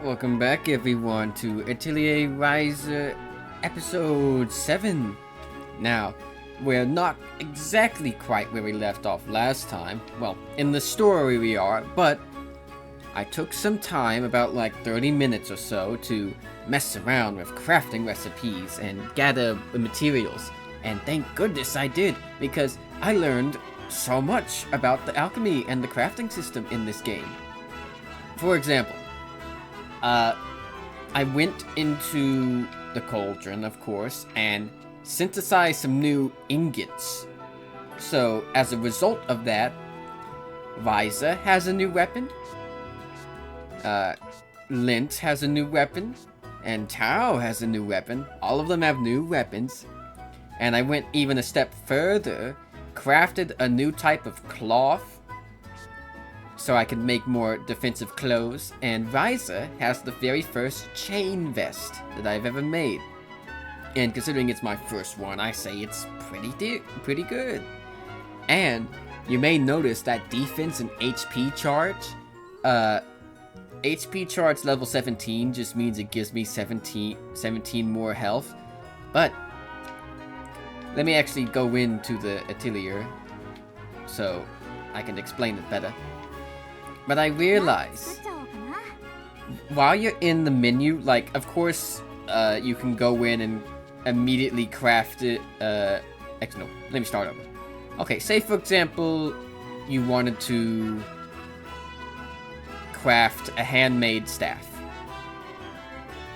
Welcome back everyone to Atelier Ryza episode 7. Now, we're not exactly quite where we left off last time. Well, in the story we are, but I took some time, about like 30 minutes or so, to mess around with crafting recipes and gather materials. And thank goodness I did, because I learned so much about the alchemy and the crafting system in this game. For example, I went into the cauldron, of course, and synthesized some new ingots. So, as a result of that, Ryza has a new weapon, Lint has a new weapon, and Tao has a new weapon. All of them have new weapons. And I went even a step further, crafted a new type of cloth, so I could make more defensive clothes, and Ryza has the very first chain vest that I've ever made. And considering it's my first one, I say it's pretty good. And you may notice that defense and HP charge, HP charge level 17 just means it gives me 17 more health. But let me actually go into the Atelier so I can explain it better. But I realize, while you're in the menu, like, of course, you can go in and immediately craft it. No, let me start over. Okay, say for example, you wanted to craft a handmade staff.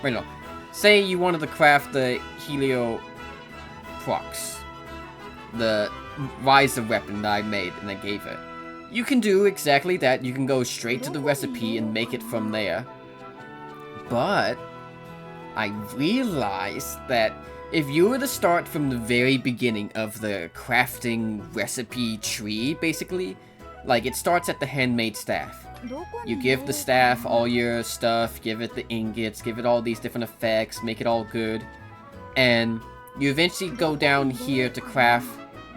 Wait, no. Say you wanted to craft the Hideout, the Ryza weapon that I made and I gave her. You can do exactly that. You can go straight to the recipe and make it from there. But I realized that if you were to start from the very beginning of the crafting recipe tree, basically, like it starts at the handmade staff. You give the staff all your stuff, give it the ingots, give it all these different effects, make it all good. And you eventually go down here to craft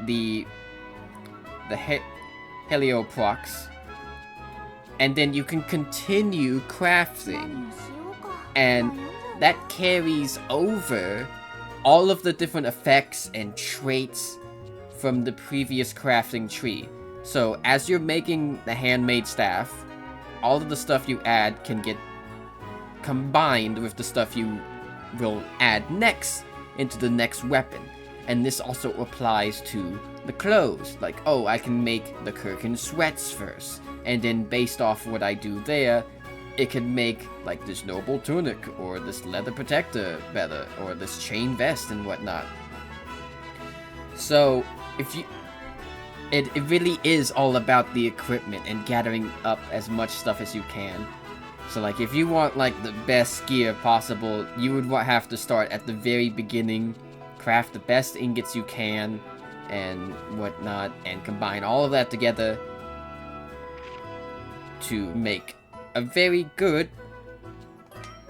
the Helioprox, and then you can continue crafting, and that carries over all of the different effects and traits from the previous crafting tree. So as you're making the handmade staff, all of the stuff you add can get combined with the stuff you will add next into the next weapon. And this also applies to the clothes. Like, oh, I can make the Kirkin sweats first, and then based off what I do there, it can make like this noble tunic or this leather protector better, or this chain vest and whatnot. So if you, it really is all about the equipment and gathering up as much stuff as you can. So like if you want like the best gear possible, you would have to start at the very beginning, craft the best ingots you can and whatnot, and combine all of that together to make a very good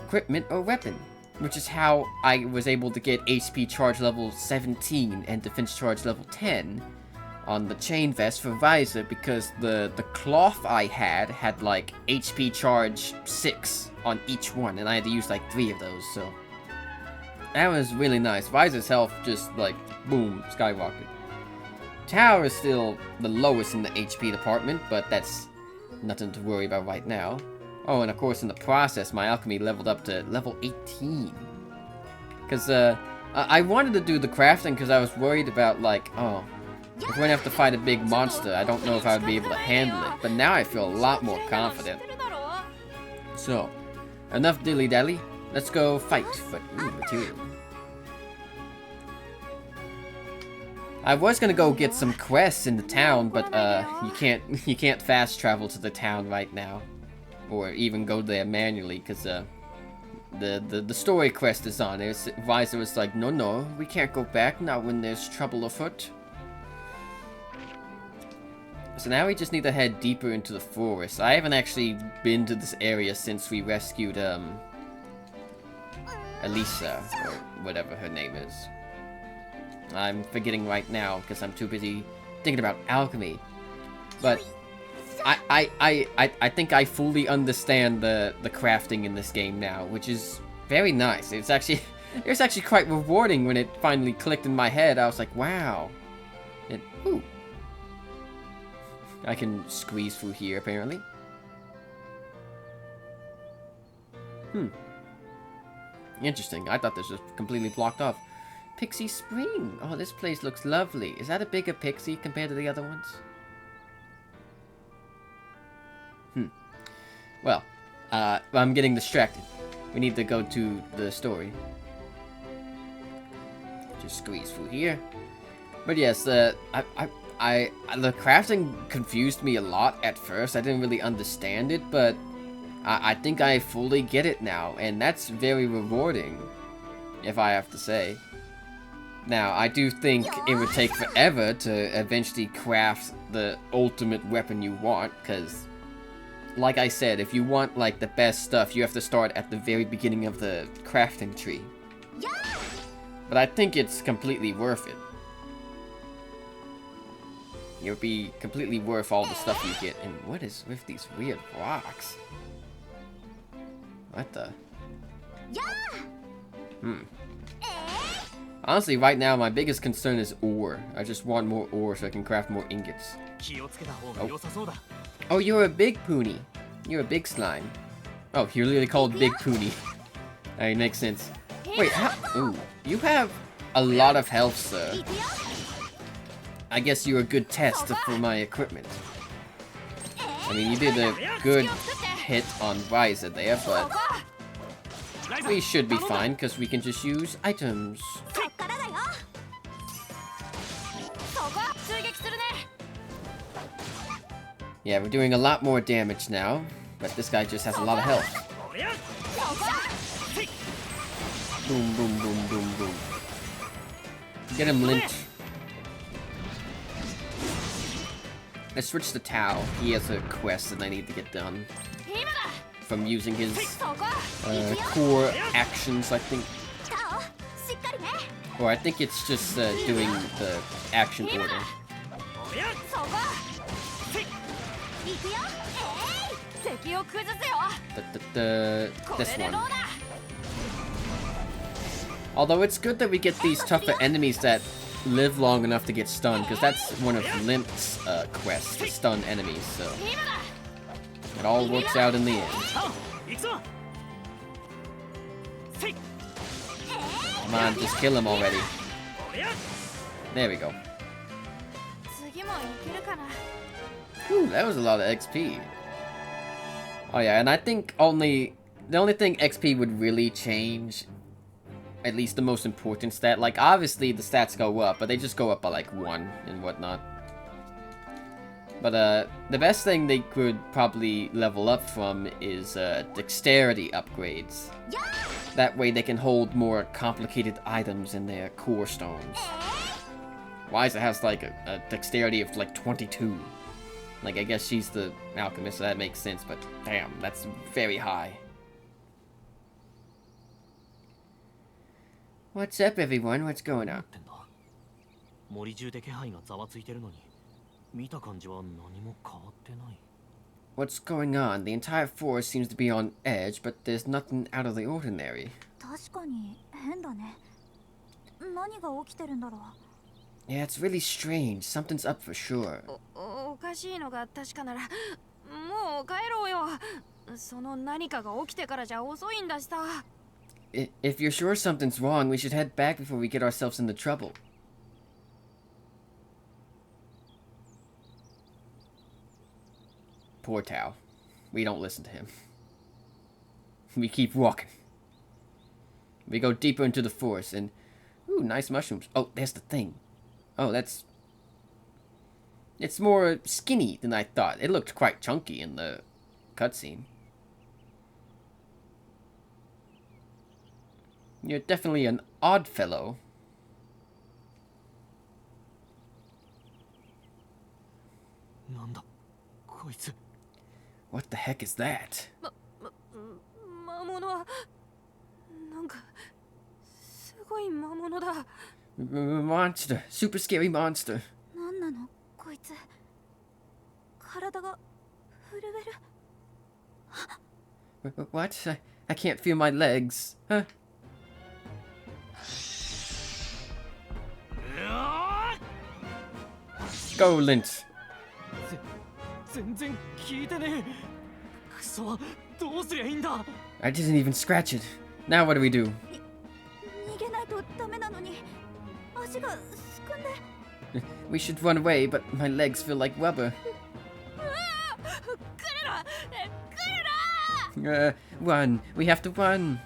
equipment or weapon. Which is how I was able to get HP charge level 17 and defense charge level 10 on the chain vest for Ryza, because the cloth I had like HP charge 6 on each one, and I had to use like 3 of those, so that was really nice. Ryza's health just like, boom, skyrocketed. Tower is still the lowest in the HP department, but that's nothing to worry about right now. Oh, and of course in the process, my alchemy leveled up to level 18. Because, I wanted to do the crafting because I was worried about, like, oh, if we're gonna have to fight a big monster, I don't know if I would be able to handle it. But now I feel a lot more confident. So, enough dilly-dally. Let's go fight, but ooh, material. I was gonna go get some quests in the town, but you can't fast travel to the town right now, or even go there manually, because the story quest is on. Ryza was like, no, we can't go back now when there's trouble afoot. So now we just need to head deeper into the forest. I haven't actually been to this area since we rescued Elisa, or whatever her name is. I'm forgetting right now because I'm too busy thinking about alchemy. But I think I fully understand the crafting in this game now, which is very nice. It's actually quite rewarding when it finally clicked in my head. I was like, wow. And ooh, I can squeeze through here apparently. Interesting. I thought this was completely blocked off. Pixie Spring. Oh, this place looks lovely. Is that a bigger pixie compared to the other ones? Well, I'm getting distracted. We need to go to the story. Just squeeze through here. But yes, the crafting confused me a lot at first. I didn't really understand it, but I think I fully get it now, and that's very rewarding, if I have to say. Now, I do think it would take forever to eventually craft the ultimate weapon you want, because, like I said, if you want, like, the best stuff, you have to start at the very beginning of the crafting tree. But I think it's completely worth it. It'll be completely worth all the stuff you get. And what is with these weird rocks? What the? Honestly, right now, my biggest concern is ore. I just want more ore so I can craft more ingots. Oh, you're a big pony. You're a big slime. Oh, you're literally called Big Pony. That makes sense. Wait, how? Ooh, you have a lot of health, sir. I guess you're a good test for my equipment. I mean, you did a good hit on Ryza there, but we should be fine because we can just use items. Yeah, we're doing a lot more damage now, but this guy just has a lot of health. Boom, boom, boom, boom, boom. Get him, Lynch. Let's switch to Tao. He has a quest that I need to get done. From using his core actions, I think. Or I think it's just doing the action order. This one. Although it's good that we get these tougher enemies that live long enough to get stunned, because that's one of Limp's quests, to stun enemies, so it all works out in the end. Come on, just kill him already. There we go. Ooh, that was a lot of XP. Oh yeah, and I think the only thing XP would really change, at least the most important stat, like obviously the stats go up, but they just go up by like 1 and whatnot. But the best thing they could probably level up from is dexterity upgrades. That way they can hold more complicated items in their core stones. Ryza has like a dexterity of like 22. Like, I guess she's the alchemist, so that makes sense, but damn, that's very high. What's up, everyone? What's going on? What's going on? The entire forest seems to be on edge, but there's nothing out of the ordinary. Yeah, it's really strange. Something's up for sure. If you're sure something's wrong, we should head back before we get ourselves into trouble. Poor Tao. We don't listen to him. We keep walking. We go deeper into the forest and... Ooh, nice mushrooms. Oh, there's the thing. Oh, that's... It's more skinny than I thought. It looked quite chunky in the cutscene. You're definitely an odd fellow. What the heck is that? Monster. Super scary monster. What? I can't feel my legs. Huh? Go, Lint. 全然効いてねえ。クソ、どうすりゃいいんだ。I didn't even scratch it. Now what do we do? 逃げないとダメなのに足がすくんで。We should run away, but my legs feel like rubber. 来るな。 Run. We have to run.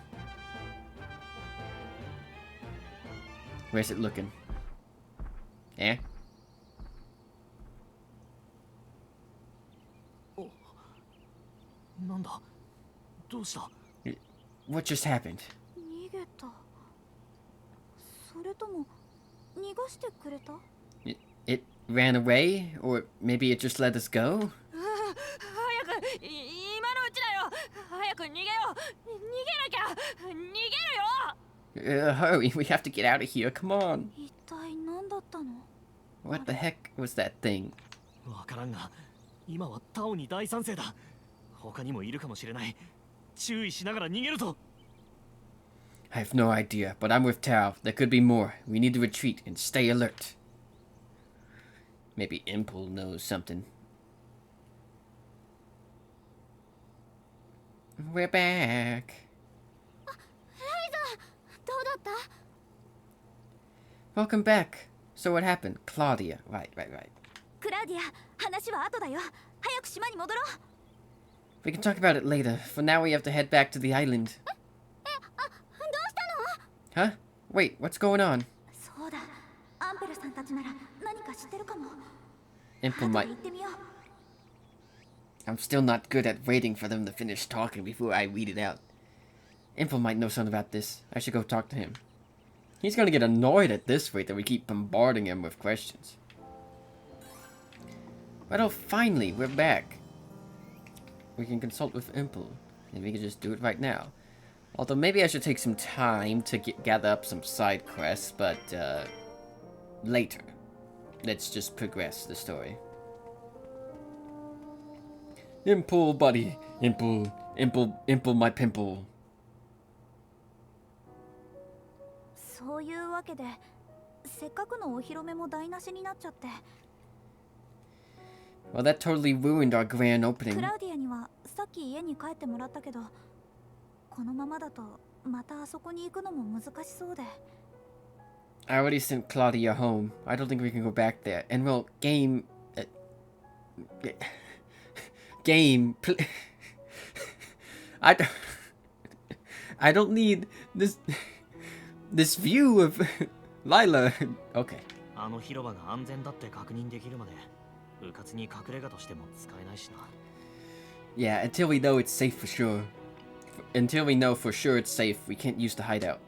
Where's it looking? Eh? なんだ。どうした。 What just happened? 逃げた。それとも逃がしてくれた？ It ran away? Or maybe it just let us go? 早く今のうちだよ。早く逃げよう。逃げなきゃ。逃げるよ。 Hurry, we have to get out of here. Come on. 一体何だったの？ What the heck was that thing? わからんが、今はタオに大賛成だ。他にもいるかもしれない。注意しながら逃げるぞ。 I have no idea, but I'm with Tao. There could be more. We need to retreat and stay alert. Maybe Impul knows something. We're back. ライザ、どうだった？ Welcome back. So what happened? Claudia. Right. クラウディア、話は後だよ。早く島に戻ろう。 We can talk about it later. For now, we have to head back to the island. どうしたの？ Huh? Wait, what's going on? そうだ、アンペルさんたちなら何か知ってるかも。 Impul 後で might... 行ってみよう。 I'm still not good at waiting for them to finish talking before I read it out. Impul might know something about this. I should go talk to him. He's gonna get annoyed at this rate that we keep bombarding him with questions. But oh, finally, we're back. We can consult with Impul, and we can just do it right now. Although maybe I should take some time to gather up some side quests, but later. Let's just progress the story. Impul, buddy. Impul, my pimple. そういうわけで、せっかくのお披露目も台無しになっちゃって。 Well, that totally ruined our grand ク opening. ラウディアにはさっき家に帰ってもらったけど、このままだとまたあそこに行くのも難しそうで。 I already sent Claudia home. I don't think we can go back there. And well, game... game... I don't need this view of Lila. Okay. あの広場が安全だって確認できるまで、うかつに隠れ家としても使えないしな。 Yeah, until we know it's safe for sure. Until we know for sure it's safe, we can't use the hideout.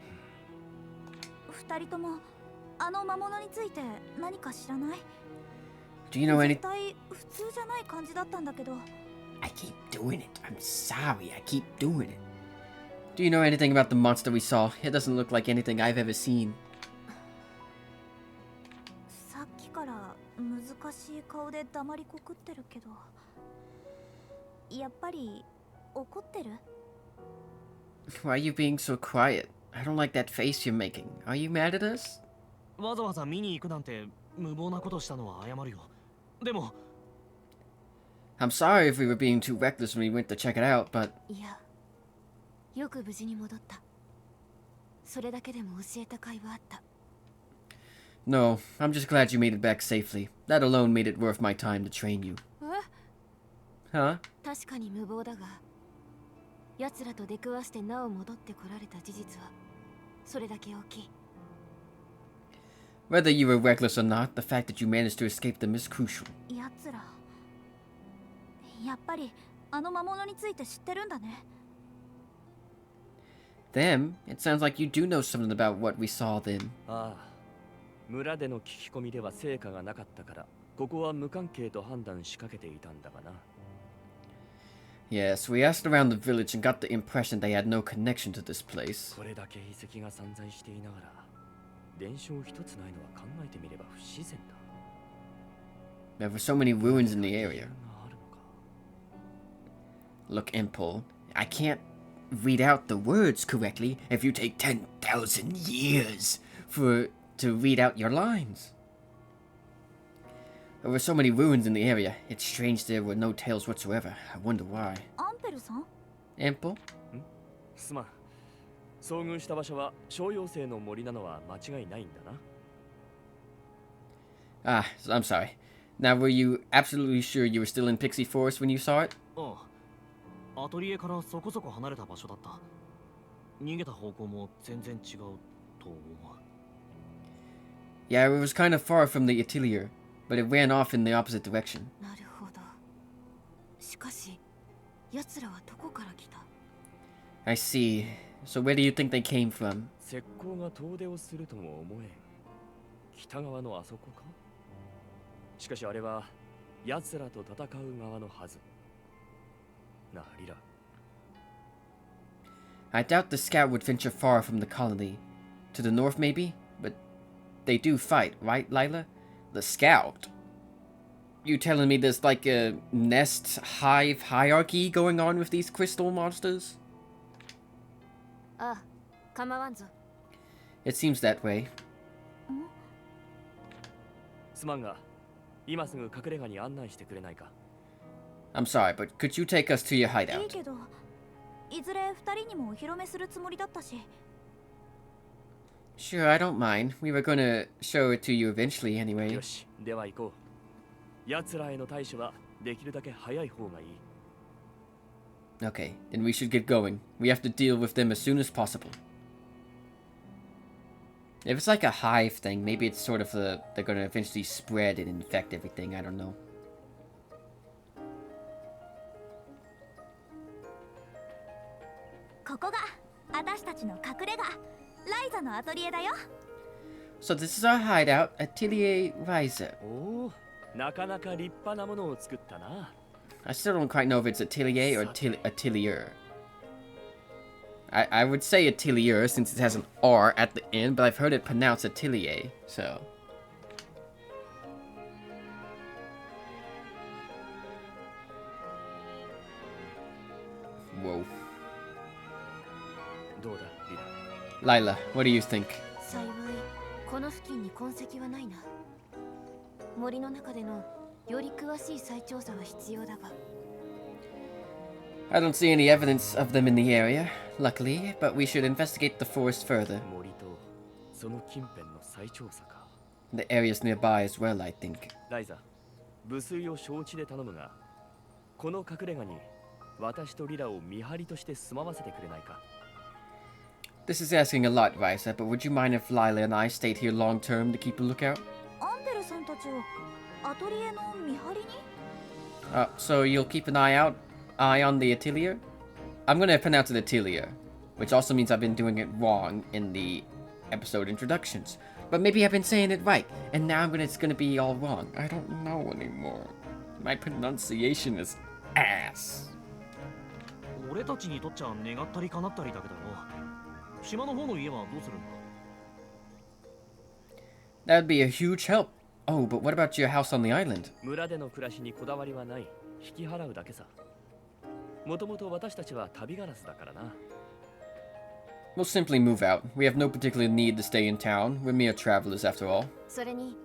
二人ともあの魔物について何か知らない？ Do you know any... 絶対普通じゃない感じだったんだけど。 I keep doing it. I'm sorry. I keep doing it. Do you know anything about the monster we saw? It doesn't look like anything I've ever seen. さっきから難しい顔で黙りこくってるけど、やっぱり怒ってる？ Why are you being so quiet? I don't like that face you're making. Are you mad at us? わざわざ見に行くなんて無謀なことしたのは謝るよ。でも、 I'm sorry if we were being too reckless when we went to check it out, but... いや、よく無事に戻った。それだけでも教えた甲斐はあった。 No, I'm just glad you made it back safely. That alone made it worth my time to train you. え？ Huh? 確かに無謀だが、奴らと出くわしてなお戻ってこられた事実はそれだけ大きい。 Whether you were reckless or not, the fact that you managed to escape them is crucial. 奴ら、やっぱりあの魔物について知ってるんだね。 Them? It sounds like you do know something about what we saw then. ああ、村での聞き込みでは成果がなかったから、ここは無関係と判断しかけていたんだがな。 Yes, we asked around the village and got the impression they had no connection to this place. これだけ遺跡が散在していながら、伝承一つないのは考えてみれば不自然だ。 There were so many ruins in the area. Look, Impul, I can't read out the words correctly if you take 10,000 years to read out your lines. There were so many ruins in the area. It's strange there were no tales whatsoever. I wonder why. アンペルさん Impul? すまん。遭遇した場所は小妖精の森なのは間違いないんだな。Ah, I'm sorry. Now, were you absolutely sure you were still in Pixie Forest when you saw it? ああ、アトリエからそこそこ離れた場所だった。逃げた方向も全然違うと思う。Yeah, it was kind of far from the Atelier, but it ran off in the opposite direction. なるほど。しかし、奴らはどこから来た？ I see. So where do you think they came from? 石膏が遠出をするとも思えん。北側のあそこか。しかしあれは奴らと戦う側のはず。なあ、リラ。I doubt the scout would venture far from the colony. To the north, maybe? But they do fight, right, Lila? The scout? You telling me there's like a nest hive hierarchy going on with these crystal monsters? ああ、構わんぞ。 It seems that way. すまんが、今すぐ隠れ家に案内してくれないか。I'm sorry, but could you take us to your いい hideout? けど、いずれ二人にもお披露目するつもりだったし。 Sure, I don't mind. We were gonna show it to you eventually anyway. よし、では行こう。奴らへの対処はできるだけ早い方がいい。Okay, then we should get going. We have to deal with them as soon as possible. If it's like a hive thing, maybe it's sort of they're gonna eventually spread and infect everything. I don't know. ここが私たちの隠れ家、ライザのアトリエだよ。 So this is our hideout, Atelier Ryza. おお、なかなか立派なものを作ったな。I still don't quite know if it's Atelier or Atelier. I would say Atelier since it has an R at the end, but I've heard it pronounced Atelier, so. Whoa. どうだ、リラ。 Lila, what do you think? 幸いこの付近に痕跡はないな。森の中でのより詳しい再調査は必要だが。 I don't see any evidence of them in the area, luckily, but we should investigate the forest further. 森とその近辺の再調査か。 The areas nearby as well, I think. ライザ、無水を承知で頼むが、この隠れ家に私とリラを見張りとして住まわせてくれないか。 This is asking a lot, Ryza, but would you mind if Lila and I stayed here long term to keep a lookout? アンペルさんたちをアトリエの見張りに？ So you'll keep an eye on the Atelier? I'm gonna pronounce it Atelier, which also means I've been doing it wrong in the episode introductions. But maybe I've been saying it right, and now it's gonna be all wrong. I don't know anymore. My pronunciation is ass. 俺たちにとっちゃ願ったり叶ったりだけどな。島の方の家はどうするんだ？ That would be a huge help. Oh, but what about your house on the island? 村での暮らしにこだわりはない。引き払うだけさ。もともと私たちは旅ガラスだからな。We'll simply move out. We have no particular need to stay in town. We're mere travelers after all. それに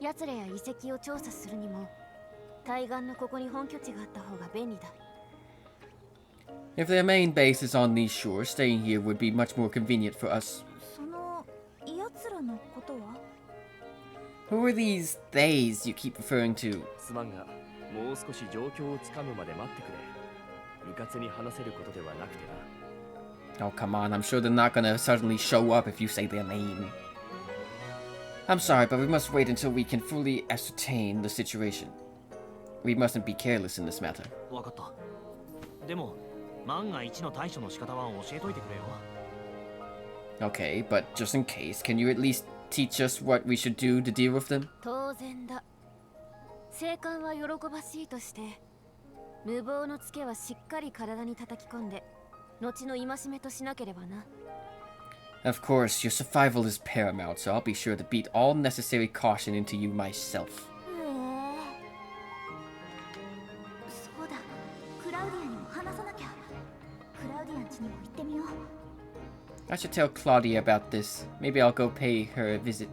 奴らや遺跡を調査するにも対岸のここに本拠地があった方が便利だ。 If their main base is on these shores, staying here would be much more convenient for us. その奴らのことは？ Who are these theys you keep referring to? すまんが、もう少し状況をつかむまで待ってくれ。うかつに話せることではなくてな。 Oh, come on. I'm sure they're not gonna suddenly show up if you say their name. I'm sorry, but we must wait until we can fully ascertain the situation. We mustn't be careless in this matter. わかった。でも万が一の対処の仕方は教えといてくれよ。 Okay, but just in case, can you at least teach us what we should do to deal with them? 当然だ。生還は喜ばしいとして、無謀のツケはしっかり体に叩き込んで、後の戒めとしなければな。 Of course, your survival is paramount, so I'll be sure to beat all necessary caution into you myself. そうだ。クラウディアにも話さな I should tell Claudia about this. Maybe I'll go pay her a visit.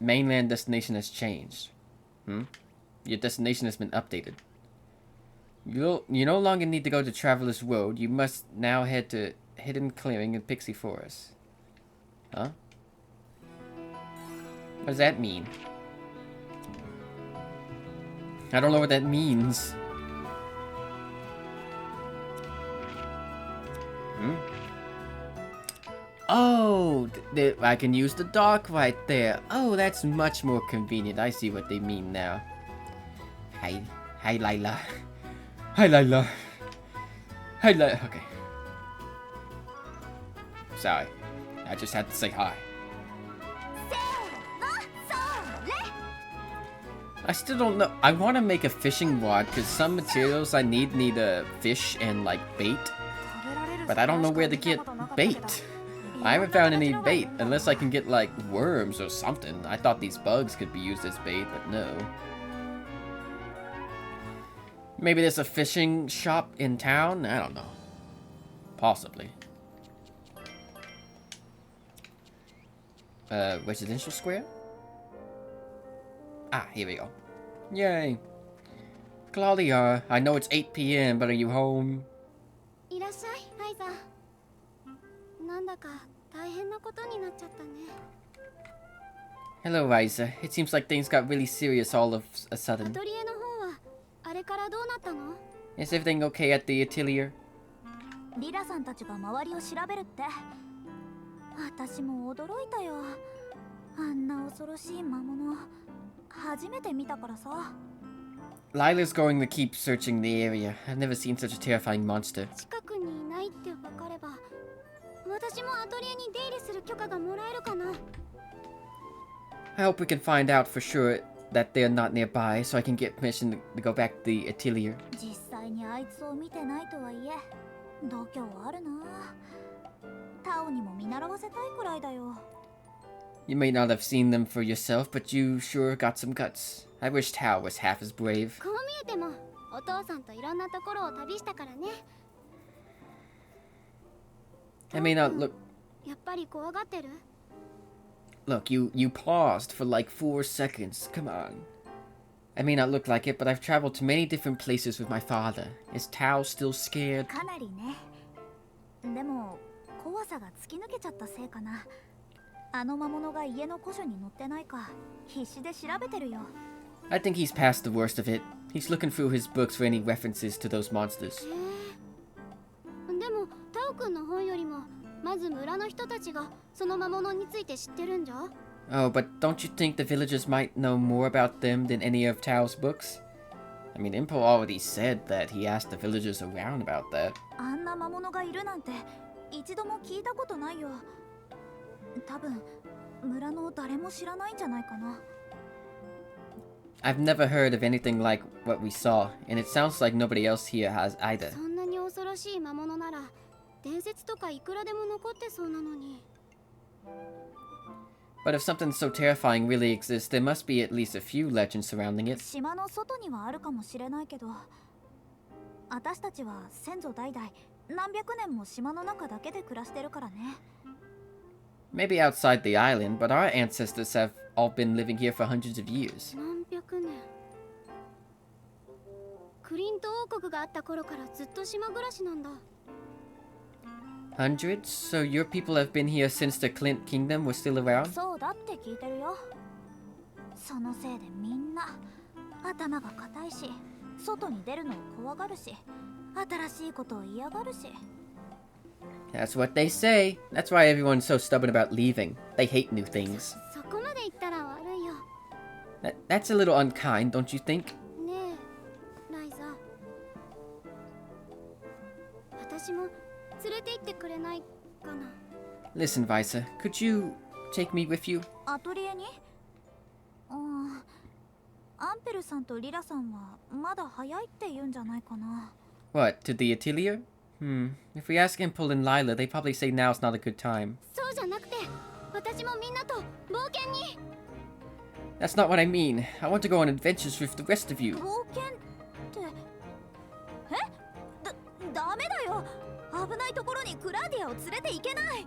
Mainland destination has changed. Your destination has been updated. You no longer need to go to Traveler's Road. You must now head to Hidden Clearing in Pixie Forest. Huh? What does that mean? I don't know what that means. Oh, I can use the dock right there. Oh, that's much more convenient. I see what they mean now. Hi, Lila. Hi, Lila. Hi, Lila. Okay. Sorry. I just had to say hi. I still don't know. I want to make a fishing rod because some materials I need a fish and like bait. But I don't know where to get bait. I haven't found any bait unless I can get like worms or something. I thought these bugs could be used as bait, but no. Maybe there's a fishing shop in town? I don't know. Possibly. Residential square? Ah, here we go. Yay. Claudia, I know it's 8 p.m., but are you home? Hello, Ryza. It seems like things got really serious all of a sudden. Is everything okay at the Atelier? リラさんたちが周りを調べるって。私も驚いたよ。あんな恐ろしい魔物、初めて見たからさ。Lila's going to keep searching the area. I've never seen such a terrifying monster. 近くにいないって分かれば、私もアトリエに出入りする許可がもらえるかな。I hope we can find out for sure that they're not nearby, so I can get permission to go back to the Atelier. 実際にあいつを見てないとはいえ、度胸あるな。タオにも見習わせたいくらいだよ。You may not have seen them for yourself, but you sure got some guts. I wish Tao was half as brave. こう見えても、お父さんといろんなところを旅したからね。I may not look... やっぱり怖がってる？ Look, you paused for like 4 seconds. Come on. I may not look like it, but I've traveled to many different places with my father. Is Tao still scared? かなりね。でも怖さが突き抜けちゃったせいかな。あの魔物が家の古書に載ってないか必死で調べてるよ。I think he's past the worst of it. He's looking through his books for any references to those monsters. でもタオくんの本よりもまず村の人たちがその魔物について知ってるんじゃ？ Oh, but don't you think the villagers might know more about them than any of Tao's books? I mean, Impo already said that he asked the villagers around about that. あんな魔物がいるなんて一度も聞いたことないよ。多分村の誰も知らないんじゃないかな。I've never heard of anything like what we saw, and it sounds like nobody else here has either. そんなに恐ろしい魔物なら伝説とかいくらでも残ってそうなのに。But if something so terrifying really exists, there must be at least a few legends surrounding it. 島の外にはあるかもしれないけど、私たちは先祖代々何百年も島の中だけで暮らしてるからね。Maybe outside the island, but our ancestors have all been living here for hundreds of years. 何百年。クリント王国があった頃からずっと島暮らしなんだ。Hundreds? So your people have been here since the Clint Kingdom was still around? そうだって聞いてるよ。そのせいでみんな頭が固いし、外に出るのを怖がるし、新しいことを嫌がるし。That's what they say. That's why everyone's so stubborn about leaving. They hate new things. そこまで言ったら悪いよ。That's a little unkind, don't you think? ねえ、ライザ。私も連れて行ってくれないかな。Listen, Ryza, could you take me with you? アトリエに？アンペルさんとリラさんはまだ早いって言うんじゃないかな。What, to the Atelier? If we ask Impul and Lila, they probably say now's not a good time. そうじゃなくて、私もみんなと冒険に。That's not what I mean. I want to go on adventures with the rest of you. 冒険って？え？ダメだよ。危ないところにクラーディアを連れて行けない。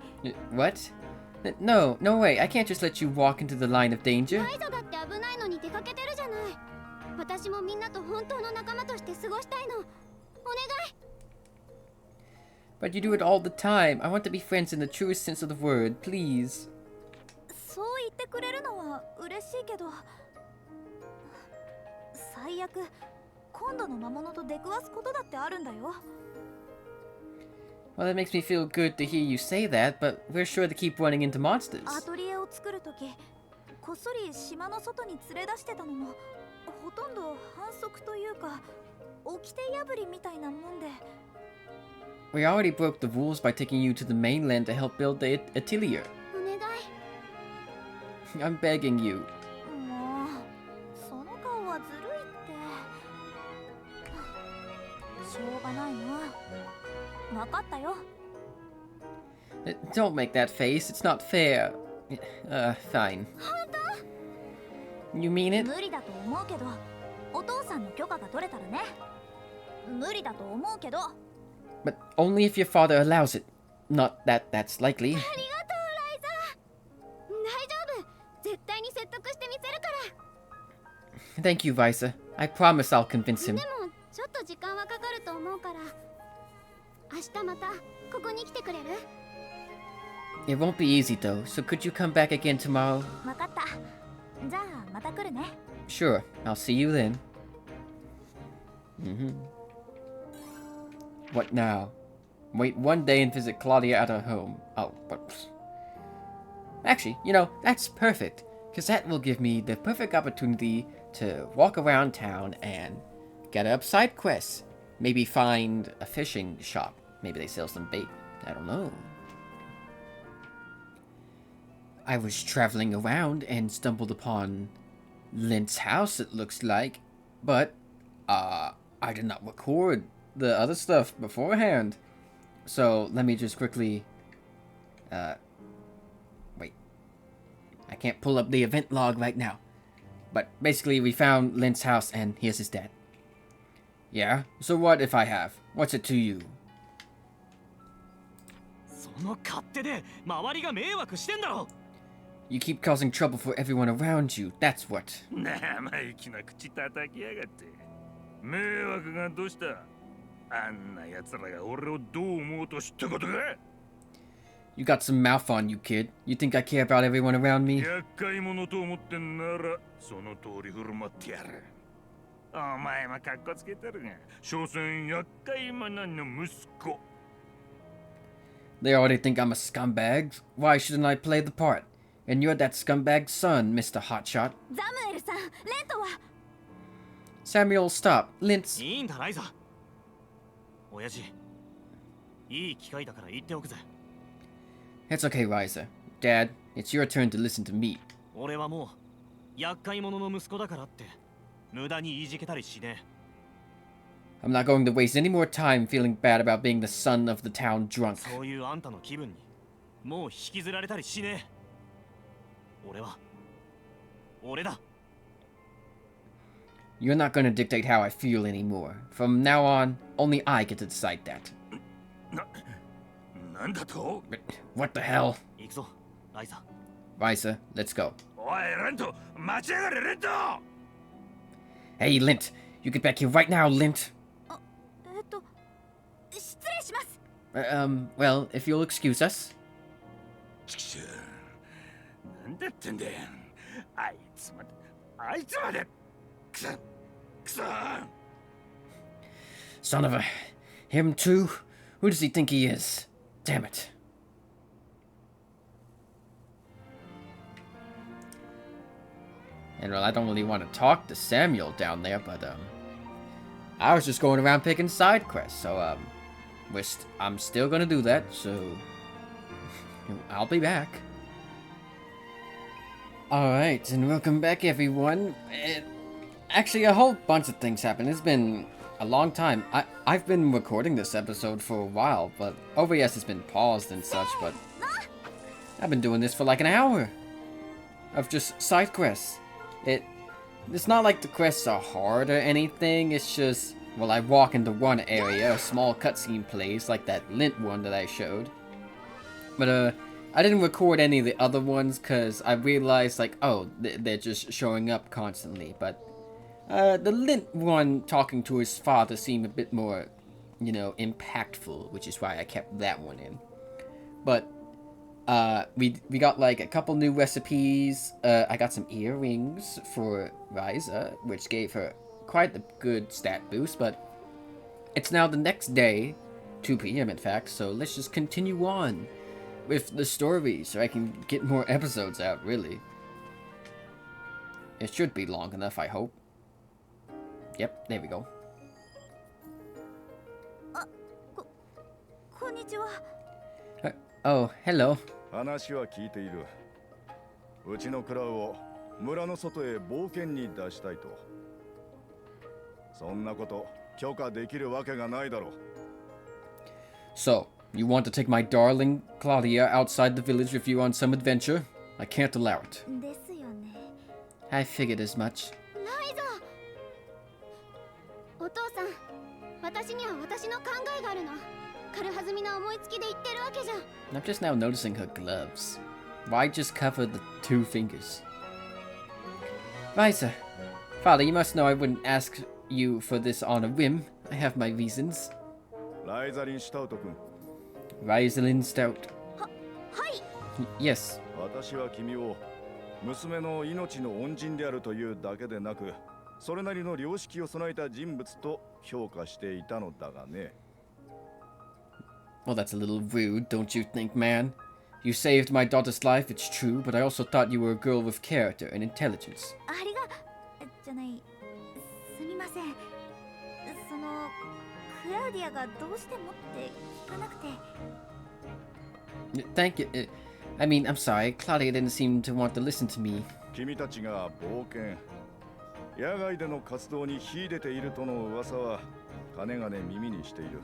What? No, no way. I can't just let you walk into the line of danger. ライザだって危ないのに出かけてるじゃない。私もみんなと本当の仲間として過ごしたいの。お願い。 But you do it all the time. I want to be friends in the truest sense of the word, please. そう言ってくれるのは嬉しいけど、最悪今度の魔物と出くわすことだってあるんだよ。 Well, that makes me feel good to hear you say that, but we're sure to keep running into monsters. アトリエを作るとき、こっそり島の外に連れ出してたのもほとんど反則というか掟破りみたいなもんで。 We already broke the rules by taking you to the mainland to help build the Atelier. お願い。 I'm begging you. もうその顔はずるいって。しょうがないな。分かったよ。 Don't make that face. It's not fair. Fine. You mean it? 無理だと思うけど、お父さんの許可が取れたらね。無理だと思うけど。 But only if your father allows it. Not that that's likely. ありがとう、ライザ。大丈夫。絶対に説得してみせるから。 Thank you, Ryza. I promise I'll convince で him. もちょっと時間はかかると思うから。明日またここに来てくれる？ It won't be easy though, so could you come back again tomorrow? 分かった。じゃあまた来るね。 Sure, I'll see you then. What now? Wait one day and visit Claudia at her home. Oh, but... Actually, you know, that's perfect, because that will give me the perfect opportunity to walk around town and get up side quests. Maybe find a fishing shop. Maybe they sell some bait. I don't know. I was traveling around and stumbled upon Lint's house, it looks like. But, I did not record the other stuff beforehand. So, let me just quickly... wait. I can't pull up the event log right now. But, basically, we found Lint's house and here's his dad. Yeah? So what if I have? What's it to you? その勝手で周りが迷惑してんだろ。 You keep causing trouble for everyone around you, that's what. 生意気な口叩きやがって。迷惑がどうした？あんな奴らが俺をどう思うと知ったことか？ You got some mouth on you, kid. You think I care about everyone around me? 厄介者と思ってんならその通り振る舞ってやる。お前もカッコつけてるが、所詮厄介者の息子。 They already think I'm a scumbag. Why shouldn't I play the part? And you're that scumbag's son, Mr. Hotshot. ザムエルさん、レントは。 Samuel, stop. Lint's... いいんだライザ。親父、いい機会だから言っておくぜ。 It's okay, Ryza. Dad, it's your turn to listen to me. 俺はもう厄介者の息子だからって無駄にいじけたりしねえ。 I'm not going to waste any more time feeling bad about being the son of the town drunk. そういうあんたの気分にもう引きずられたりしねえ。俺は俺だ。 You're not going to dictate how I feel anymore. From now on, only I get to decide that. なんだと？ What the hell? 行くぞ、ライザ。 Ryza, let's go. おい、レント、待ちやがれ、レント！ Hey, Lint. You get back here right now, Lint. 失礼します。 Well, if you'll excuse us. ちくしょう。なんだってんだよ。あいつまで。くそ。 Son of a... Him too? Who does he think he is? Damn it. And well, I don't really want to talk to Samuel down there, but, I was just going around picking side quests, so, I'm still gonna do that, so... I'll be back. Alright, and welcome back, everyone. Actually, a whole bunch of things happened. It's been a long time. I've been recording this episode for a while, but OBS has been paused and such, but... I've been doing this for like an hour. Of just side quests. It's not like the quests are hard or anything, it's just... Well, I walk into one area, a small cutscene plays, like that lint one that I showed. But, I didn't record any of the other ones, because I realized, like, oh, they're just showing up constantly. But, the lint one talking to his father seemed a bit more, you know, impactful, which is why I kept that one in. But, we got, like, a couple new recipes. I got some earrings for Ryza, which gave her quite a good stat boost, but it's now the next day, 2 p.m. in fact, so let's just continue on with the story so I can get more episodes out, really. It should be long enough, I hope. Yep, there we go. こんにちは。 Oh, hello. 話は聞いている。うちのクラウを村の外へ冒険に出したいと。そんなこと許可できるわけがないだろう。 So, you want to take my darling Claudia outside the village with you on some adventure? I can't allow it. ですよね。 I figured as much. ライザお父さん、私には私の考えがあるの。軽はずみな思いつきで言ってるわけじゃ。I'm just now noticing her gloves. Why just cover the 2 fingers? Ryza, Father, you must know I wouldn't ask you for this on a whim. I have my reasons. ライザリン・シュタウト君、 Ryzelin Stout. はい。 Yes. 私は君を娘の命の恩人であるというだけでなく、それなりの良識を備えた人物と評価していたのだがね。 Well, that's a little rude, don't you think, man? You saved my daughter's life, it's true, but I also thought you were a girl with character and intelligence. ありがじゃない。すみません。そのクラウディアがどうしてもって聞かなくて。 Thank you. I mean, I'm sorry. Claudia didn't seem to want to listen to me. 君たちが冒険、野外での活動に秀でているとの噂はかねがね耳にしている。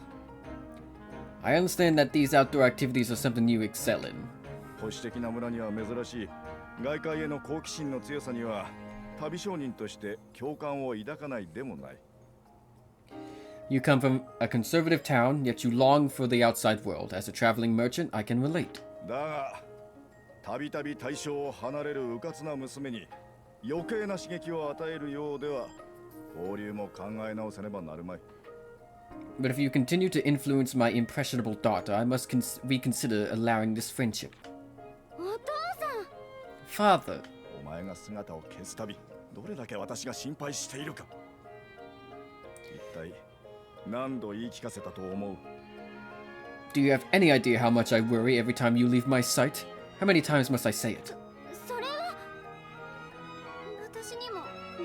I understand that these outdoor activities are something you excel in. 保守的な村には珍しい外界への好奇心の強さには旅商人として共感を抱かないでもない。 You come from a conservative town, yet you long for the outside world. As a traveling merchant, I can relate. だが、たびたび対象を離れる迂闊な娘に余計な刺激を与えるようでは、交流も考え直せねばなるまい。 But if you continue to influence my impressionable daughter, I must reconsider allowing this friendship. お父Father, お前が姿を消すたび、どれだけ私が心配しているか。一体何度言い聞かせたと思う？ do you have any idea how much I worry every time you leave my sight? How many times must I say it? さん、それは私にも理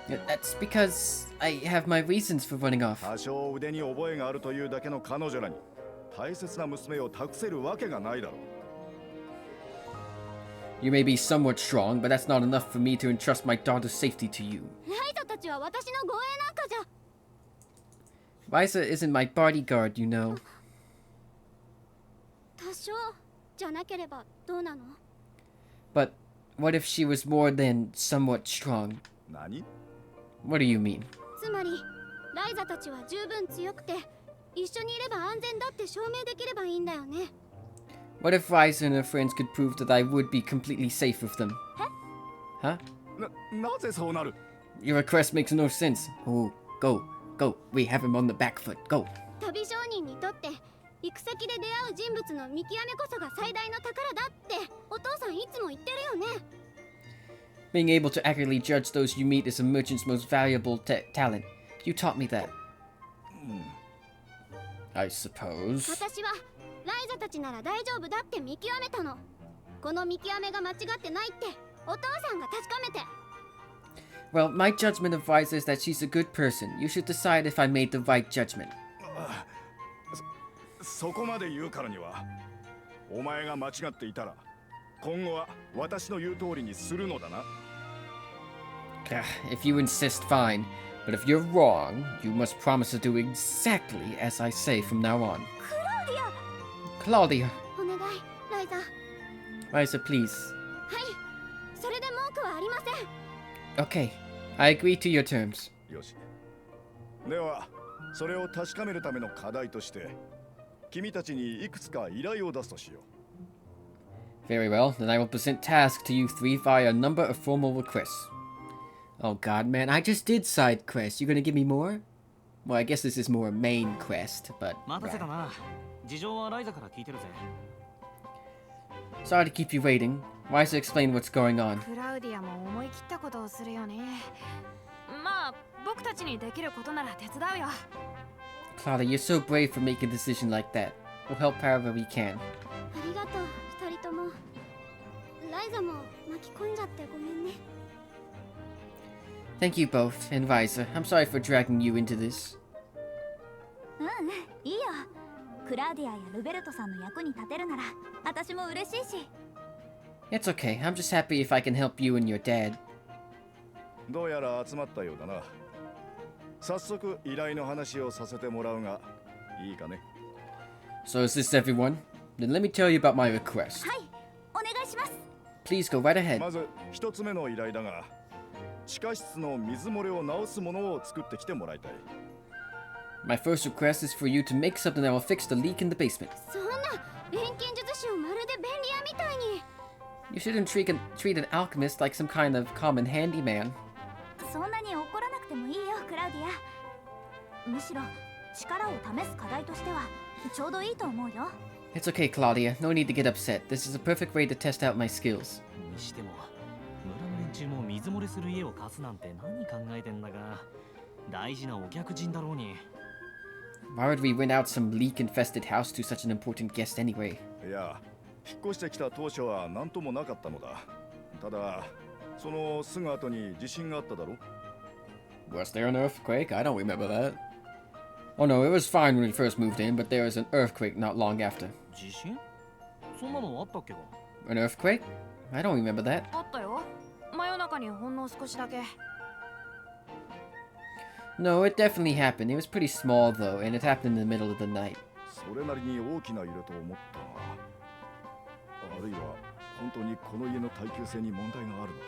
由が。 That's because I have my reasons for running off. 多少腕に覚えがあるというだけの彼女らに大切な娘を託せるわけがないだろう。 You may be somewhat strong, but that's not enough for me to entrust my daughter's safety to you. ライザたちは私の護衛なんかじゃ。 Ryza isn't my bodyguard, you know. 多少じゃなければどうなの？ But what if she was more than somewhat strong? 何？ What do you mean? つまりライザたちは十分強くて一緒にいれば安全だって証明できればいいんだよね。 What if Ryza and her friends could prove that I would be completely safe with them? Huh? なぜそうなる？ Your request makes no sense. Oh, go. We have him on the back foot. Go. 旅商人にとって行く先で出会う人物の見極めこそが最大の宝だってお父さんいつも言ってるよね。 Being able to accurately judge those you meet is a merchant's most valuable talent. You taught me that. I suppose. 私はライザたちなら大丈夫だって見極めたの。この見極めが間違ってないってお父さんが確かめて。 Well, my judgment of Ryza is that she's a good person. You should decide if I made the right judgment. そこまで言うからには、お前が間違っていたら、今後は私の言う通りにするのだな。If you insist, fine. But if you're wrong, you must promise to do exactly as I say from now on. Claudia! お願い、ライザ。 Ryza, please. はい、それで文句はありません。 Okay, I agree to your terms. よし、ではそれを確かめるための課題として君たちにいくつか依頼を出すとしよう。 Very well, then I will present tasks to you three via a number of formal requests. Oh god, man, I just did side quests. You gonna give me more? Well, I guess this is more a main quest, but... 待たせたな。事情はライザから聞いてるぜ。 Sorry to keep you waiting. Ryza, explain what's going on. クラウディアも思い切ったことをするよね。まあ僕たちにできることなら手伝うよ。 Claudia, you're so brave for making a decision like that. We'll help however we can. ありがとう二人とも。ライザも巻き込んじゃってごめんね。 Thank you both, and Ryza. I'm sorry for dragging you into this. いいよ。クラウディアやルベルトさんの役に立てるなら私も嬉しいし。 It's okay. I'm just happy if I can help you and your dad. どうやら集まったようだな。早速依頼の話をさせてもらうがいいかね。 So is this everyone? Then let me tell you about my request. はい、お願いします。 Please go right ahead. まず一つ目の依頼だが、地下室の水漏れを直すものを作ってきてもらいたい。 My first request is for you to make something that will fix the leak in the basement. そんな錬金術師をまるで便利屋みたいに。 You shouldn't treat an alchemist like some kind of common handyman. そんなに怒らなくてもいいよ、クラウディア。むしろ力を試す課題としてはちょうどいいと思うよ。 It's okay, Claudia. No need to get upset. This is a perfect way to test out my skills. にしても村の連中も水漏れする家を貸すなんて何考えてんだか。大事なお客人だろうに。 Why would we rent out some leak-infested house to such an important guest anyway? いや、引っ越してきた当初は何ともなかったのだ。ただ、そのすぐ後に地震があっただろ。 Was there an earthquake? I don't remember that. Oh no, it was fine when we first moved in, but there was an earthquake not long after. 地震？そんなのあったっけか？ An earthquake? I don't remember that. あったよ。真夜中にほんの少しだけ。 No, it definitely happened. It was pretty small though, and it happened in the middle of the night. それなりに大きな揺れと思ったが、あるいは本当にこの家の耐久性に問題があるのか。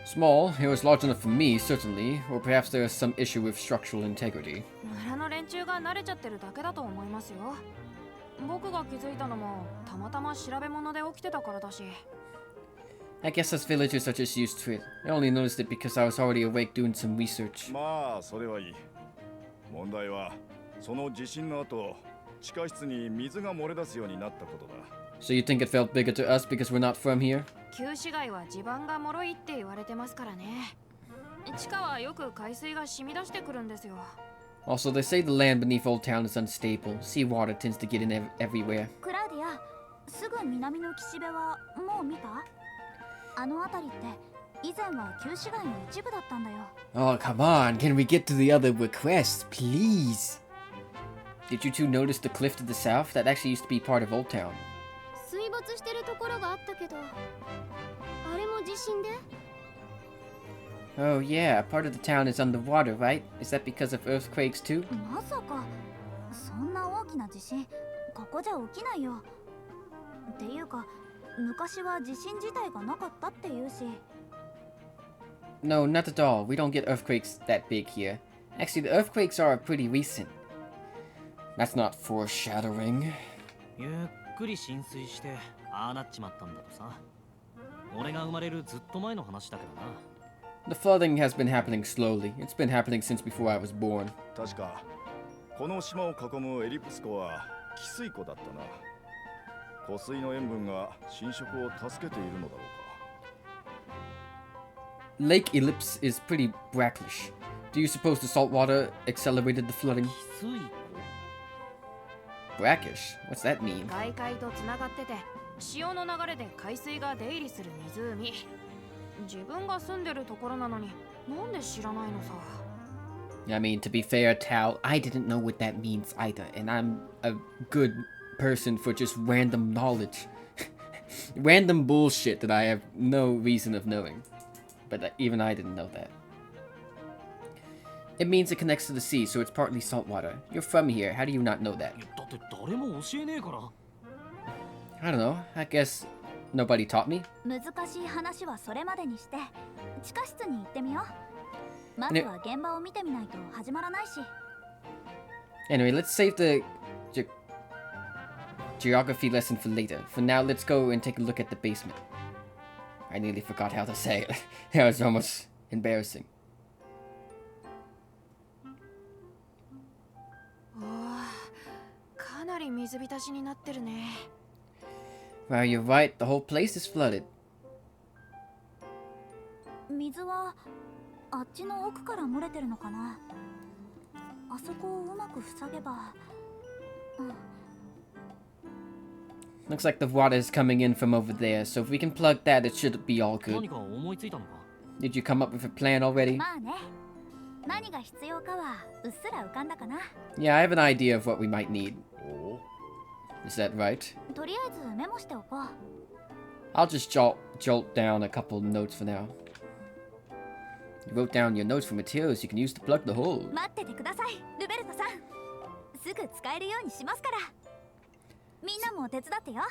Small, it was large enough for me, certainly, or perhaps there was some issue with structural integrity. 村の連中が慣れちゃってるだけだと思いますよ。僕が気づいたのもたまたま調べ物で起きてたからだし。 I guess us villagers are just used to it. I only noticed it because I was already awake doing some research. まあそれはいい。問題はその地震の後、地下室に水が漏れ出すようになったことだ。 So you think it felt bigger to us because we're not from here? 旧市街は地盤が脆いって言われてますからね。地下はよく海水が染み出してくるんですよ。 Also, they say the land beneath Old Town is unstable. Seawater tends to get in everywhere. クラウディア、すぐ南の岸辺はもう見た？あの辺りって以前は旧市街の一部だったんだよ。 Oh, come on. Can we get to the other requests, please? Did you two notice the cliff to the south? That actually used to be part of Old Town. 水没してるところがあったけど、あれも地震で？ Oh, yeah. Part of the town is underwater, right? Is that because of earthquakes too? まさかそんな大きな地震ここじゃ起きないよ。っていうか昔は地震自体がなかったって言うし。 No, not at all. We don't get earthquakes that big here. Actually, the earthquakes are pretty recent. That's not foreshadowing. ゆっくり浸水してああなっちまったんだとさ。俺が生まれるずっと前の話だけどな。 The flooding has been happening slowly. It's been happening since before I was born. 確かこの島を囲むエリプス湖は汽水湖だったな。湖水の塩分が浸食を助けているのだろうか。 Lake Ellipse is pretty brackish. Do you suppose the salt water accelerated the flooding? 汽水湖？ Brackish? What's that mean? 外海とつながってて、潮の流れで海水が出入りする湖。自分が住んでるところなのに、なんで知らないのさ。 I mean, to be fair, Tal, I didn't know what that means either, and I'm a good person for just random knowledge. Random bullshit that I have no reason of knowing. But even I didn't know that. It means it connects to the sea, so it's partly saltwater. You're from here, how do you not know that? だって誰も教えねえから。 I don't know, I guess nobody taught me. 難しい話はそれまでにして地下室に行ってみよう。まずは現場を見てみないと始まらないし。 Anyway, let's save the geography lesson for later. For now, let's go and take a look at the basement. I nearly forgot how to say it. That was almost embarrassing. かなり水浸しになってるね。 Well, you're right. The whole place is flooded. 水はあっちの奥から漏れてるのかな。あそこをうまく塞げば。Looks like the water is coming in from over there, so if we can plug that, it should be all 何 good. か思いついたのか？ Did you come up with a plan already? まあね。何が必要かはうっすら浮かんだかな。 Yeah, I have an idea of what we might need. お Is that right? とりあえずメモしておこう。 I'll just jolt down a couple notes for now. You wrote down your notes for materials you can use to plug the hole. 待っててください、ルベルトさん。すぐ使えるようにしますから。みんなも手伝ってよ。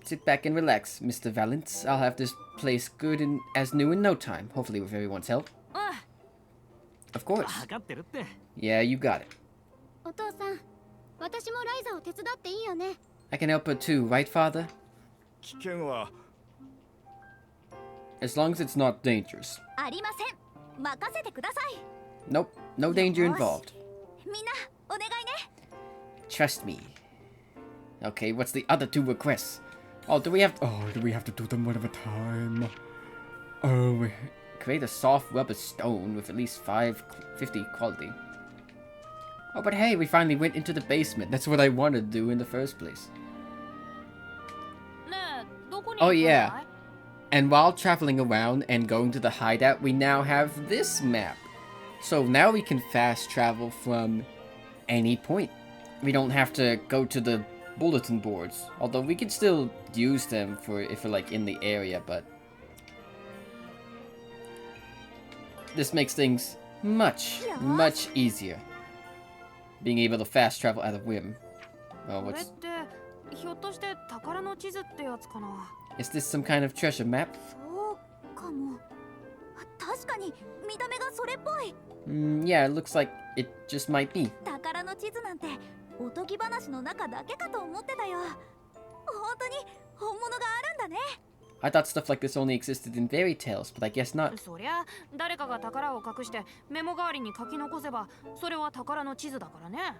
Sit back and relax, Mr. Valance. I'll have this place good and as new in no time, hopefully with everyone's help. うん。 Of course. 分かってるって。 Yeah, you got it. お父さん、私もライザを手伝っていいよね。 I can help her too, right, Father? 危険は As long as it's not dangerous. ありません。任せてください。 Nope, no danger よし。 involved. みんなお願いね。 Trust me. Okay, what's the other two requests? Oh, do we have to do them one at a time? Oh, create a soft rubber stone with at least 550 quality. Oh, but hey, we finally went into the basement. That's what I wanted to do in the first place. ねえ、どこに Oh 行くの yeah. And while traveling around and going to the hideout, we now have this map. So now we can fast travel from any point. We don't have to go to the bulletin boards, although we can still use them for if we're like in the area, but this makes things much easier. Being able to fast travel at a whim. Oh, これっ what's てひょっとして宝の地図ってやつかな。 is this some kind of treasure map? そうかも。確かに見た目がそれっぽい。 Yeah, it looks like it just might be. 宝の地図なんておとぎ話の中だけかと思ってたよ。本当に本物があるんだね。 I thought stuff like this only existed in fairy tales, but I guess not. そりゃ誰かが宝を隠してメモ代わりに書き残せばそれは宝の地図だからね。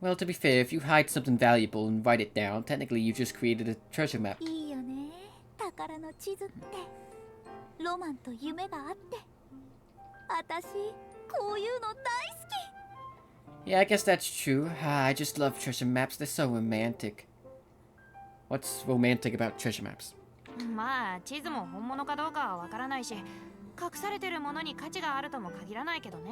Well, to be fair, if you hide something valuable and write it down, technically you just created a treasure map. いいよね。宝の地図ってロマンと夢があって。私こういうの大好き。 Yeah, I guess that's true. I just love treasure maps. They're so romantic. What's romantic about treasure maps? まあ地図も本物かどうかはわからないし、隠されてるものに価値があるとも限らないけどね。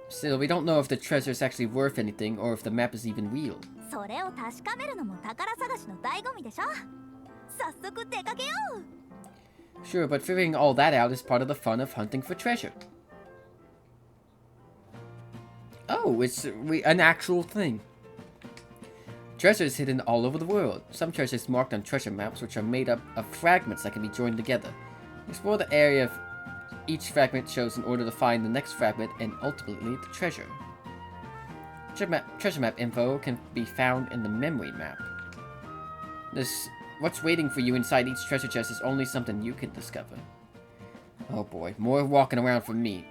Still, we don't know if the treasure is actually worth anything or if the map is even real. それを確かめるのも宝探しの醍醐味でしょ。早速出かけよう。 Sure, but figuring all that out is part of the fun of hunting for treasure. Oh, it's an actual thing. Treasure is hidden all over the world. Some treasure is marked on treasure maps, which are made up of fragments that can be joined together. Explore the area of each fragment shows in order to find the next fragment and ultimately the treasure. Treasure map info can be found in the memory map. What's waiting for you inside each treasure chest is only something you can discover. Oh boy, more walking around for me.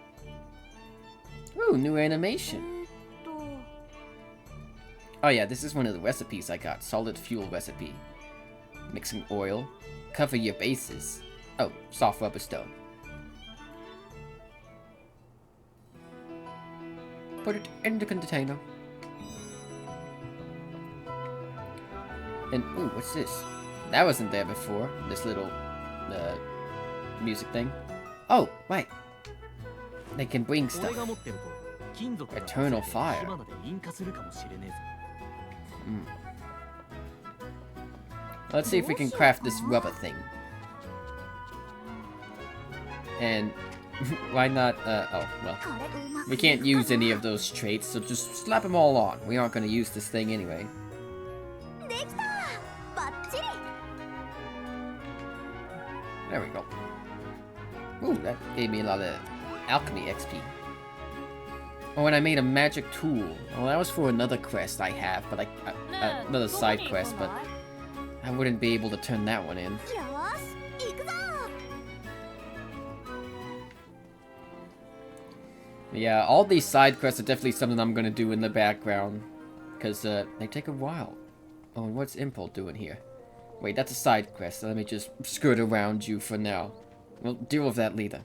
Ooh, new animation. Oh yeah, this is one of the recipes I got. Solid fuel recipe. Mixing oil. Cover your bases. Oh, soft rubber stone. Put it in the container. And ooh, what's this? That wasn't there before. This little music thing. Oh, right. They can bring こ stuff. れが持ってると金属が Eternal fire. 火花で引火するかもしれねえぞ。 Let's see if we can craft this rubber thing. And why not? Oh well, これうまく we can't use any of those traits, so just slap them all on. We aren't going to use this thing anyway. できた。バッチリ。 There we go. Ooh, that gave me a lot of alchemy XP. Oh, and I made a magic tool. Well, that was for another quest I have, but another side quest, but I wouldn't be able to turn that one in. よーし行くぞ Yeah, all these side quests are definitely something I'm gonna do in the background, because they take a while. Oh, and what's Impul doing here? Wait, that's a side quest. So let me just skirt around you for now. We'll deal with that later.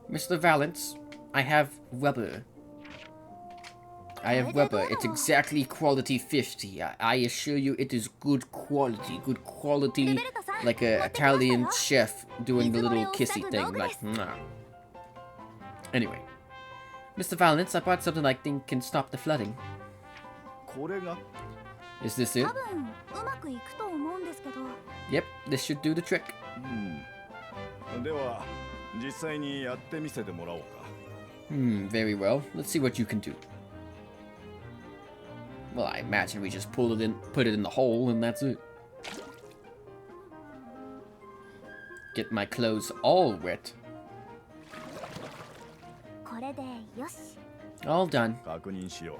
Mr. Valance, I have rubber. I have rubber. It's exactly quality 50. I assure you it is good quality. Good quality, like a Italian chef doing the little kissy thing. Like, mwah. Anyway. Mr. Valance, I bought something I think can stop the flooding. これが Is this it? 多分うまくいくと思うんですけど Yep, this should do the trick. では実際にやってみせてもらおうか。Very well. Let's see what you can do. Well, I imagine we just pull it in, put it in the hole, and that's it. Get my clothes all wet. これでよし All done. 確認しよ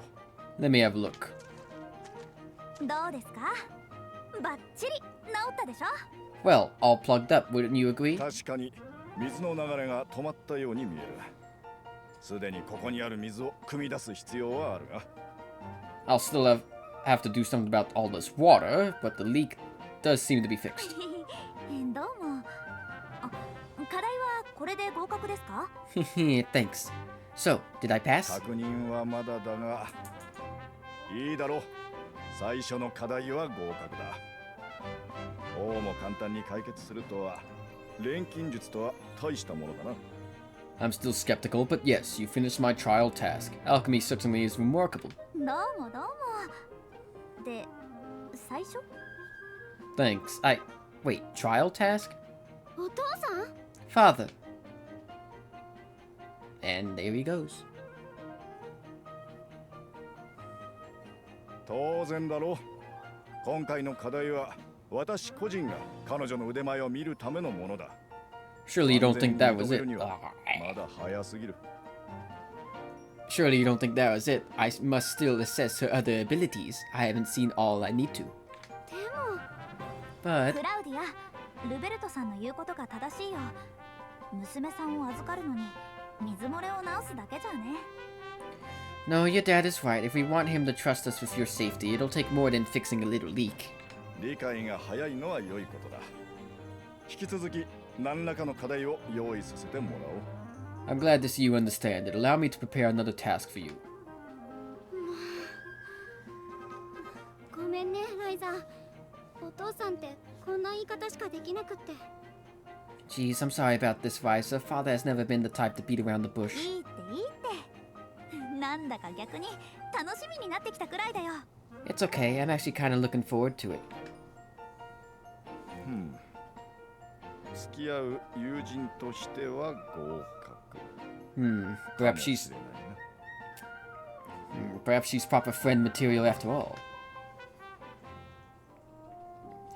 Let me have a look. どうですかバッチリ治ったでしょ Well, all plugged up, wouldn't you う。 agree? 確かに水の流れが止まったように見える。すでにここにある水を汲み出す必要はあるが。I'll still have to do something about all this water, but the leak does seem to be fixed. どうもあ課題はこれで合格ですか Thanks. So, did I pass? 確認はまだだが、いいだろう。最初の課題は合格だ。こうも簡単に解決するとは、錬金術とは大したものだな。I'm still skeptical, but yes, you finished my trial task. Alchemy certainly is remarkable. どうもどうもで最初 Thanks. Wait, trial task? お父さん Father. And there he goes. 当然だろう。今回の課題は私個人が彼女の腕前を見るためのものだ。 Surely you don't think that was it. まだ早すぎる。 Surely you don't think that was it. I must still assess her other abilities. I haven't seen all I need to. でも But クラウディアルベルトさんの言うことが正しいよ娘さんを預かるのに水漏れを直すだけじゃね no, your dad is right. If we want him to trust us with your safety, it'll take more than fixing a little leak. 理解が早いのは良いことだ。引き続き何らかの課題を用意させてもらおう。 I'm glad to see you understand it. Allow me to prepare another task for you. ごめんねライザー。お父さんってこんな言い方しかできなくって。 Geez, I'm sorry about this, Ryza. Father has never been the type to beat around the bush. いいっていいってなんだか逆に楽しみになってきたくらいだよ It's okay. I'm actually kind of looking forward to it. 付き合う友人としては合格。 Perhaps she's proper friend material after all.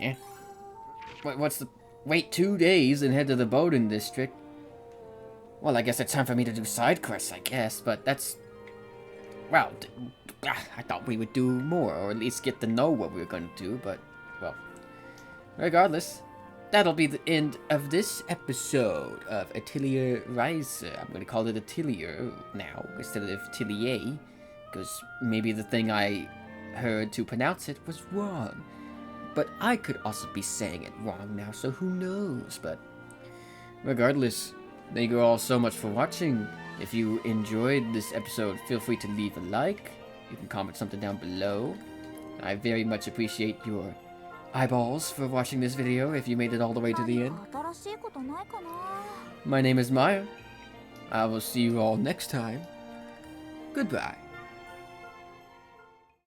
Yeah. What's the... Wait 2 days and head to the boating district? Well, I guess it's time for me to do side quests, I guess, but that's... Well, I thought we would do more, or at least get to know what we were going to do, but, well... Regardless, that'll be the end of this episode of Atelier Ryza. I'm going to call it Atelier now, instead of Atelier, because maybe the thing I heard to pronounce it was wrong. But I could also be saying it wrong now, so who knows? But regardless, thank you all so much for watching. If you enjoyed this episode, feel free to leave a like. You can comment something down below. I very much appreciate your eyeballs for watching this video if you made it all the way to the end. 新しいことないかな My name is Maya. I will see you all next time. Goodbye.